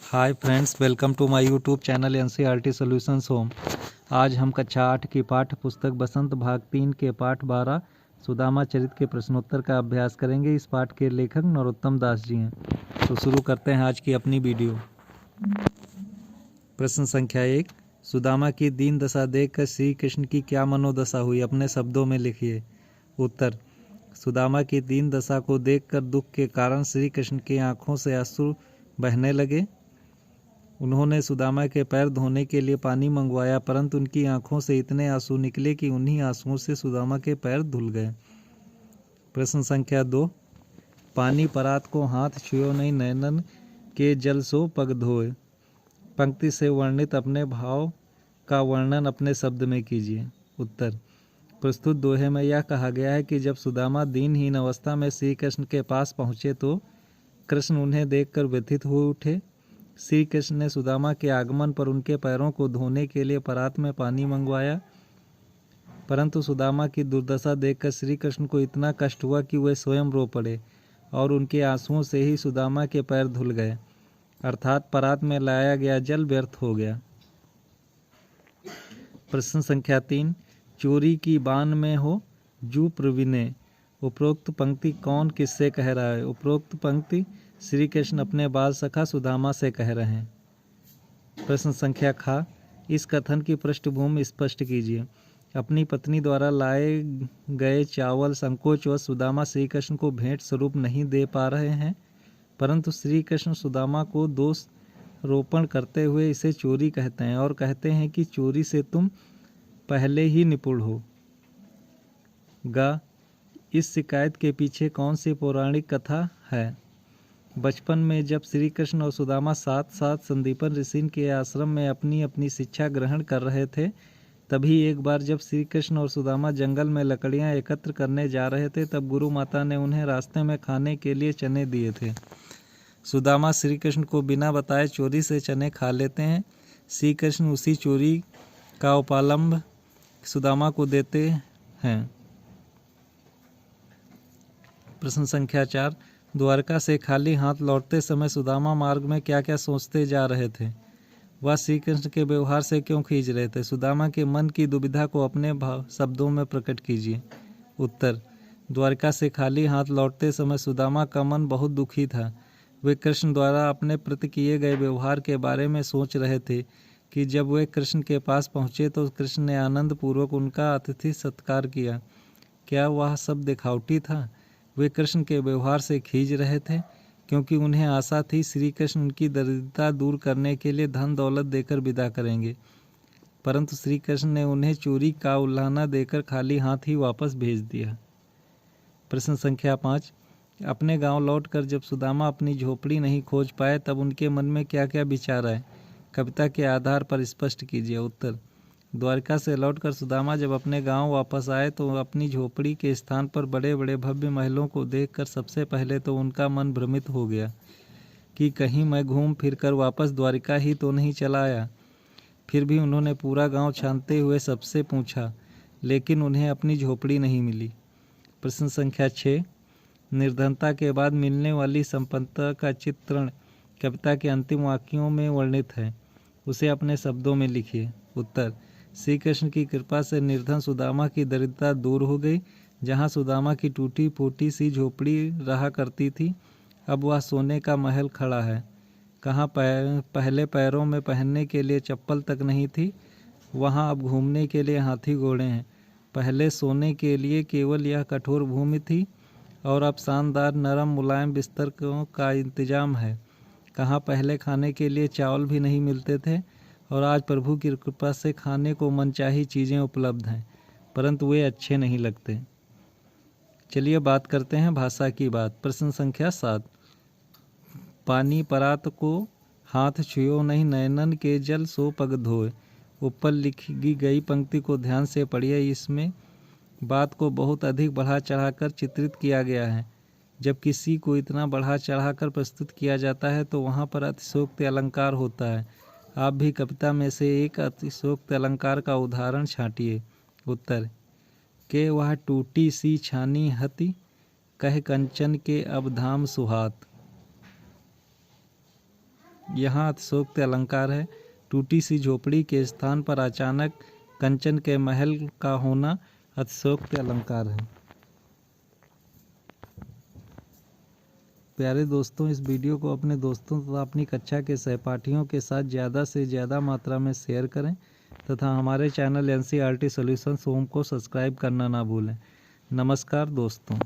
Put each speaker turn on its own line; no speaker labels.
Hi friends, welcome to my YouTube channel NCERT solutions home. आज हम कक्षा 8 की पाठ्य पुस्तक बसंत भाग 3 के पाठ 12 सुदामा चरित के प्रश्नोत्तर का अभ्यास करेंगे। इस पाठ के लेखक नरोत्तम दास जी हैं। तो शुरू करते हैं आज की अपनी वीडियो। प्रश्न संख्या 1, सुदामा की दीन दशा देखकर श्री कृष्ण की क्या मनोदशा हुई, अपने शब्दों में लिखिए। उत्तर, सुदामा की दीन दशा को देखकर दुख के कारण श्री कृष्ण की आंखों से अश्रु बहने लगे। उन्होंने सुदामा के पैर धोने के लिए पानी मंगवाया, परंतु उनकी आंखों से इतने आंसू निकले कि उन्हीं आंसुओं से सुदामा के पैर धुल गए। प्रश्न संख्या 2, पानी परात को हाथ छुयो नहीं, नैनन के जल सो पग धोए। पंक्ति से वर्णित अपने भाव का वर्णन अपने शब्द में कीजिए। उत्तर, प्रस्तुत दोहे में यह कहा गया है कि जब सुदामा दीनहीन अवस्था में श्री कृष्ण के पास पहुँचे तो कृष्ण उन्हें देखकर व्यथित हो उठे। श्री कृष्ण ने सुदामा के आगमन पर उनके पैरों को धोने के लिए परात में पानी मंगवाया, परंतु सुदामा की दुर्दशा देखकर श्री कृष्ण को इतना कष्ट हुआ कि वे स्वयं रो पड़े और उनके आंसुओं से ही सुदामा के पैर धुल गए, अर्थात परात में लाया गया जल व्यर्थ हो गया। प्रश्न संख्या 3, चोरी की बान में हो जू प्रवीणे। उपरोक्त पंक्ति कौन किससे कह रहा है? उपरोक्त पंक्ति श्री कृष्ण अपने बाल सखा सुदामा से कह रहे हैं। प्रश्न संख्या ख, इस कथन की पृष्ठभूमि स्पष्ट कीजिए। अपनी पत्नी द्वारा लाए गए चावल संकोचवश सुदामा श्री कृष्ण को भेंट स्वरूप नहीं दे पा रहे हैं, परंतु श्री कृष्ण सुदामा को दोष रोपण करते हुए इसे चोरी कहते हैं और कहते हैं कि चोरी से तुम पहले ही निपुण हो। ग, इस शिकायत के पीछे कौन सी पौराणिक कथा है? बचपन में जब श्री कृष्ण और सुदामा साथ साथ संदीपन ऋषि के आश्रम में अपनी अपनी शिक्षा ग्रहण कर रहे थे, तभी एक बार जब श्री कृष्ण और सुदामा जंगल में लकड़ियां एकत्र करने जा रहे थे, तब गुरु माता ने उन्हें रास्ते में खाने के लिए चने दिए थे। सुदामा श्री कृष्ण को बिना बताए चोरी से चने खा लेते हैं। श्री कृष्ण उसी चोरी का उपालंब सुदामा को देते हैं। प्रश्न संख्या 4, द्वारका से खाली हाथ लौटते समय सुदामा मार्ग में क्या क्या सोचते जा रहे थे? वह श्री कृष्ण के व्यवहार से क्यों खींच रहे थे? सुदामा के मन की दुविधा को अपने शब्दों में प्रकट कीजिए। उत्तर, द्वारका से खाली हाथ लौटते समय सुदामा का मन बहुत दुखी था। वे कृष्ण द्वारा अपने प्रति किए गए व्यवहार के बारे में सोच रहे थे कि जब वे कृष्ण के पास पहुँचे तो कृष्ण ने आनंद पूर्वक उनका अतिथि सत्कार किया। क्या वह सब दिखावटी था? वे कृष्ण के व्यवहार से खींच रहे थे क्योंकि उन्हें आशा थी श्री कृष्ण उनकी दरिद्रता दूर करने के लिए धन दौलत देकर विदा करेंगे, परंतु श्री कृष्ण ने उन्हें चोरी का उल्हाना देकर खाली हाथ ही वापस भेज दिया। प्रश्न संख्या 5, अपने गांव लौटकर जब सुदामा अपनी झोपड़ी नहीं खोज पाए तब उनके मन में क्या क्या विचार आए? कविता के आधार पर स्पष्ट कीजिए। उत्तर, द्वारका से लौटकर सुदामा जब अपने गांव वापस आए तो अपनी झोपड़ी के स्थान पर बड़े बड़े भव्य महलों को देखकर सबसे पहले तो उनका मन भ्रमित हो गया कि कहीं मैं घूम फिर कर वापस द्वारका ही तो नहीं चला आया। फिर भी उन्होंने पूरा गांव छानते हुए सबसे पूछा, लेकिन उन्हें अपनी झोपड़ी नहीं मिली। प्रश्न संख्या 6, निर्धनता के बाद मिलने वाली संपन्नता का चित्रण कविता के अंतिम वाक्यों में वर्णित है, उसे अपने शब्दों में लिखिए। उत्तर, श्री कृष्ण की कृपा से निर्धन सुदामा की दरिद्रता दूर हो गई। जहाँ सुदामा की टूटी फूटी सी झोपड़ी रहा करती थी, अब वह सोने का महल खड़ा है। कहाँ पहले पैरों में पहनने के लिए चप्पल तक नहीं थी, वहाँ अब घूमने के लिए हाथी घोड़े हैं। पहले सोने के लिए केवल यह कठोर भूमि थी और अब शानदार नरम मुलायम बिस्तरों का इंतजाम है। कहाँ पहले खाने के लिए चावल भी नहीं मिलते थे और आज प्रभु की कृपा से खाने को मनचाही चीज़ें उपलब्ध हैं, परंतु वे अच्छे नहीं लगते। चलिए बात करते हैं भाषा की बात। प्रश्न संख्या 7, पानी परात को हाथ छुयो नहीं, नैनन के जल सो पग धोए। ऊपर लिखी गई पंक्ति को ध्यान से पढ़िए। इसमें बात को बहुत अधिक बढ़ा चढ़ाकर चित्रित किया गया है। जब किसी को इतना बढ़ा चढ़ाकर प्रस्तुत किया जाता है तो वहाँ पर अतिशयोक्ति अलंकार होता है। आप भी कविता में से एक अतिशयोक्ति अलंकार का उदाहरण छांटिए। उत्तर, के वह टूटी सी छानी हती कह कंचन के अब धाम सुहात। यहाँ अतिशोक्त अलंकार है। टूटी सी झोपड़ी के स्थान पर अचानक कंचन के महल का होना अतिशोक्त अलंकार है। प्यारे दोस्तों, इस वीडियो को अपने दोस्तों तथा अपनी कक्षा के सहपाठियों के साथ ज़्यादा से ज़्यादा मात्रा में शेयर करें तथा हमारे चैनल NCERT सॉल्यूशंस होम को सब्सक्राइब करना ना भूलें। नमस्कार दोस्तों।